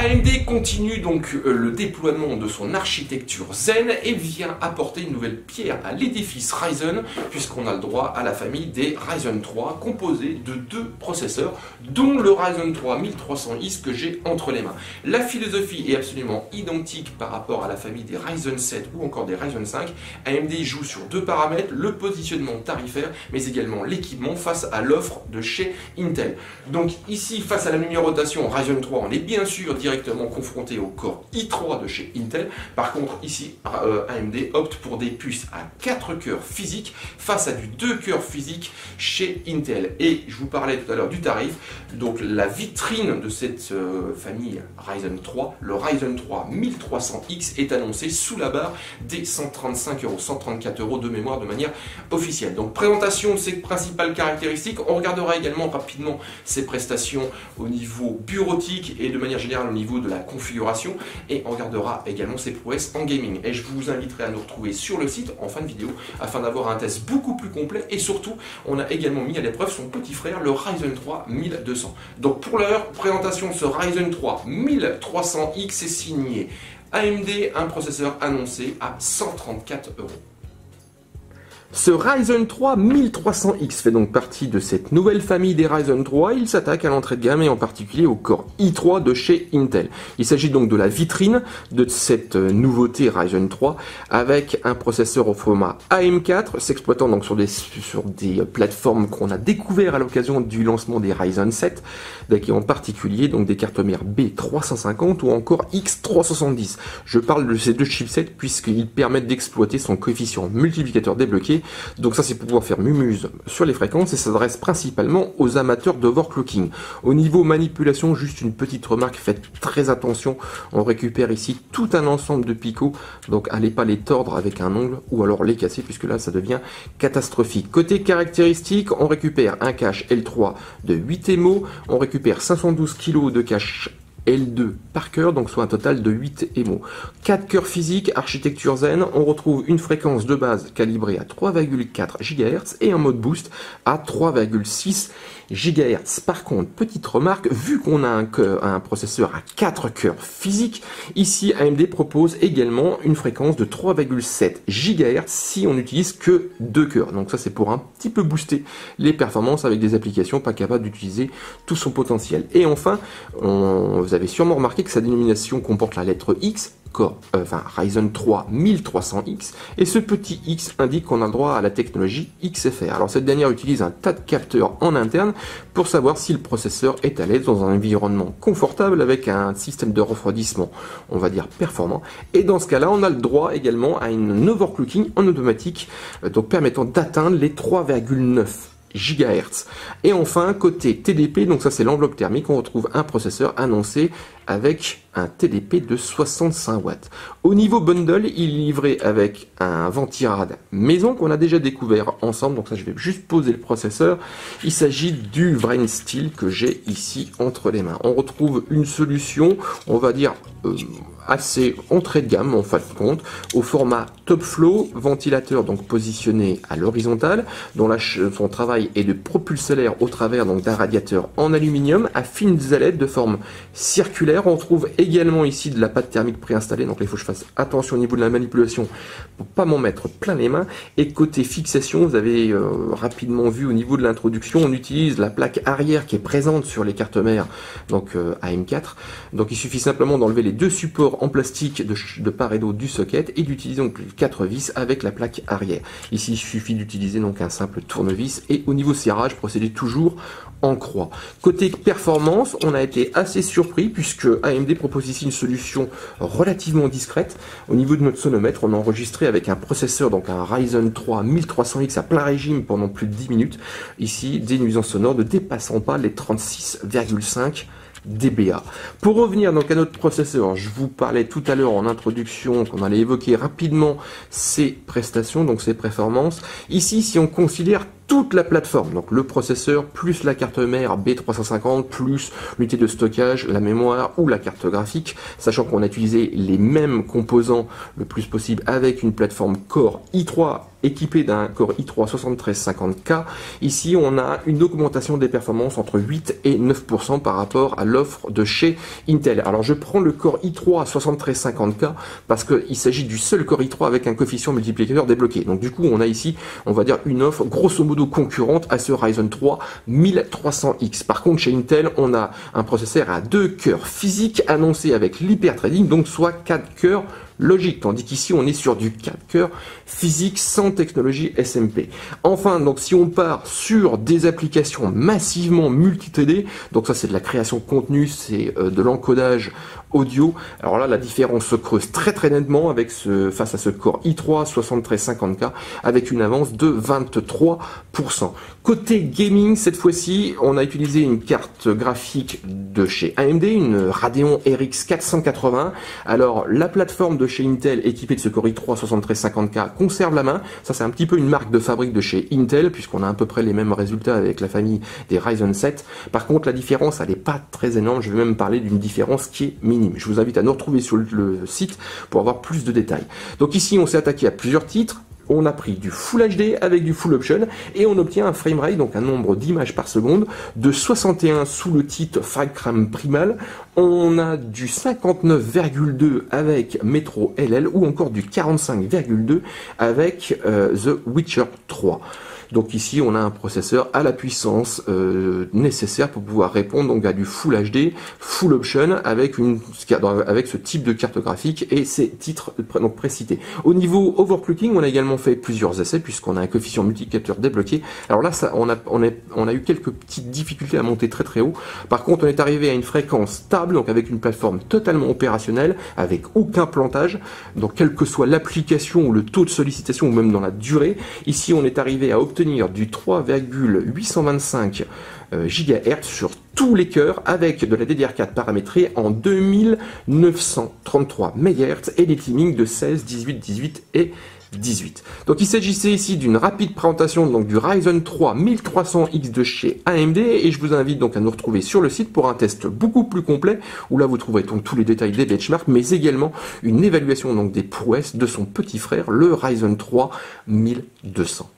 AMD continue donc le déploiement de son architecture Zen et vient apporter une nouvelle pierre à l'édifice Ryzen, puisqu'on a le droit à la famille des Ryzen 3 composée de deux processeurs, dont le Ryzen 3 1300X que j'ai entre les mains. La philosophie est absolument identique par rapport à la famille des Ryzen 7 ou encore des Ryzen 5. AMD joue sur deux paramètres, le positionnement tarifaire, mais également l'équipement face à l'offre de chez Intel. Donc ici, face à la numérotation Ryzen 3, on est bien sûr directement confronté au Core i3 de chez Intel. Par contre, ici, AMD opte pour des puces à 4 cœurs physiques face à du 2 cœurs physiques chez Intel. Et je vous parlais tout à l'heure du tarif. Donc la vitrine de cette famille Ryzen 3, le Ryzen 3 1300X, est annoncé sous la barre des 135 €, 134 € de mémoire de manière officielle. Donc présentation de ses principales caractéristiques. On regardera également rapidement ses prestations au niveau bureautique et de manière générale au niveau de la configuration, et on regardera également ses prouesses en gaming. Et je vous inviterai à nous retrouver sur le site en fin de vidéo afin d'avoir un test beaucoup plus complet, et surtout on a également mis à l'épreuve son petit frère, le Ryzen 3 1200. Donc pour l'heure, présentation de ce Ryzen 3 1300X est signé AMD, un processeur annoncé à 134 €. Ce Ryzen 3 1300X fait donc partie de cette nouvelle famille des Ryzen 3. Il s'attaque à l'entrée de gamme et en particulier au Core i3 de chez Intel. Il s'agit donc de la vitrine de cette nouveauté Ryzen 3 avec un processeur au format AM4, s'exploitant donc sur des plateformes qu'on a découvert à l'occasion du lancement des Ryzen 7, et en particulier donc des cartes mères B350 ou encore X370. Je parle de ces deux chipsets puisqu'ils permettent d'exploiter son coefficient multiplicateur débloqué. Donc ça, c'est pour pouvoir faire mumuse sur les fréquences, et ça s'adresse principalement aux amateurs d'overclocking. Au niveau manipulation, juste une petite remarque, faites très attention, on récupère ici tout un ensemble de picots, donc allez pas les tordre avec un ongle ou alors les casser, puisque là ça devient catastrophique. Côté caractéristiques, on récupère un cache L3 de 8 MO, on récupère 512 kg de cache L2 par cœur, donc soit un total de 8 MO. 4 cœurs physiques, architecture Zen, on retrouve une fréquence de base calibrée à 3,4 GHz et un mode boost à 3,6 GHz. Par contre, petite remarque, vu qu'on a un processeur à 4 cœurs physiques, ici AMD propose également une fréquence de 3,7 GHz si on n'utilise que 2 cœurs. Donc ça, c'est pour un petit peu booster les performances avec des applications pas capables d'utiliser tout son potentiel. Et enfin, vous avez sûrement remarqué que sa dénomination comporte la lettre X, Ryzen 3 1300X, et ce petit X indique qu'on a le droit à la technologie XFR. Alors cette dernière utilise un tas de capteurs en interne pour savoir si le processeur est à l'aise dans un environnement confortable avec un système de refroidissement, on va dire performant, et dans ce cas là on a le droit également à une overclocking en automatique, donc permettant d'atteindre les 3,9 GHz. Et enfin, côté TDP, donc ça c'est l'enveloppe thermique, on retrouve un processeur annoncé avec un TDP de 65 watts. Au niveau bundle, il est livré avec un ventirad maison qu'on a déjà découvert ensemble, donc ça je vais juste poser le processeur. Il s'agit du Vrain Steel que j'ai ici entre les mains. On retrouve une solution, on va dire assez entrée de gamme en fin de compte, au format top flow, ventilateur donc positionné à l'horizontale, dont son travail est de propulser l'air au travers donc d'un radiateur en aluminium à fines ailettes de forme circulaire. On trouve également ici de la pâte thermique préinstallée, donc là il faut que je fasse attention au niveau de la manipulation pour pas m'en mettre plein les mains. Et côté fixation, vous avez rapidement vu au niveau de l'introduction, on utilise la plaque arrière qui est présente sur les cartes mères, donc AM4. Donc il suffit simplement d'enlever les deux supports en plastique de part et d'autre du socket et d'utiliser donc 4 vis avec la plaque arrière. Ici il suffit d'utiliser donc un simple tournevis, et au niveau serrage, procédez toujours en croix. Côté performance, on a été assez surpris puisque AMD propose ici une solution relativement discrète. Au niveau de notre sonomètre, on a enregistré avec un processeur, donc un Ryzen 3 1300X à plein régime pendant plus de 10 minutes. Ici, des nuisances sonores ne dépassant pas les 36,5 dBA. Pour revenir donc à notre processeur, je vous parlais tout à l'heure en introduction qu'on allait évoquer rapidement ses prestations, donc ses performances. Ici, si on considère toute la plateforme, donc le processeur plus la carte mère B350 plus l'unité de stockage, la mémoire ou la carte graphique, sachant qu'on a utilisé les mêmes composants le plus possible avec une plateforme Core i3 équipé d'un Core i3 7350K. Ici, on a une augmentation des performances entre 8 et 9% par rapport à l'offre de chez Intel. Alors, je prends le Core i3 7350K parce qu'il s'agit du seul Core i3 avec un coefficient multiplicateur débloqué. Donc, du coup, on a ici, on va dire, une offre grosso modo concurrente à ce Ryzen 3 1300X. Par contre, chez Intel, on a un processeur à 2 cœurs physiques annoncé avec l'hyperthreading, donc soit 4 cœurs logique, tandis qu'ici on est sur du 4 cœurs physique sans technologie SMP. Enfin, donc si on part sur des applications massivement multithreadées, donc ça c'est de la création de contenu, c'est de l'encodage audio, alors là la différence se creuse très nettement avec face à ce Core i3 7350K avec une avance de 23%. Côté gaming, cette fois-ci, on a utilisé une carte graphique de chez AMD, une Radeon RX 480. Alors la plateforme de chez Intel équipée de ce Core i3 7350K conserve la main. Ça c'est un petit peu une marque de fabrique de chez Intel puisqu'on a à peu près les mêmes résultats avec la famille des Ryzen 7. Par contre la différence elle n'est pas très énorme, je vais même parler d'une différence qui est minime. Je vous invite à nous retrouver sur le site pour avoir plus de détails. Donc ici on s'est attaqué à plusieurs titres. On a pris du Full HD avec du Full Option et on obtient un framerate, donc un nombre d'images par seconde, de 61 sous le titre Frame Primal. On a du 59,2 avec Metro LL ou encore du 45,2 avec The Witcher 3. Donc ici, on a un processeur à la puissance nécessaire pour pouvoir répondre donc à du Full HD, Full Option avec ce type de carte graphique et ces titres donc précités. Au niveau overclocking, on a également fait plusieurs essais puisqu'on a un coefficient multiplicateur débloqué. Alors là, on a eu quelques petites difficultés à monter très haut. Par contre, on est arrivé à une fréquence stable, donc avec une plateforme totalement opérationnelle, avec aucun plantage. Donc quelle que soit l'application ou le taux de sollicitation ou même dans la durée, ici on est arrivé à obtenir du 3,825 GHz sur tous les cœurs avec de la DDR4 paramétrée en 2933 MHz et des timings de 16, 18, 18 et 18. Donc il s'agissait ici d'une rapide présentation donc du Ryzen 3 1300X de chez AMD et je vous invite donc à nous retrouver sur le site pour un test beaucoup plus complet où là vous trouverez donc tous les détails des benchmarks mais également une évaluation donc des prouesses de son petit frère le Ryzen 3 1200.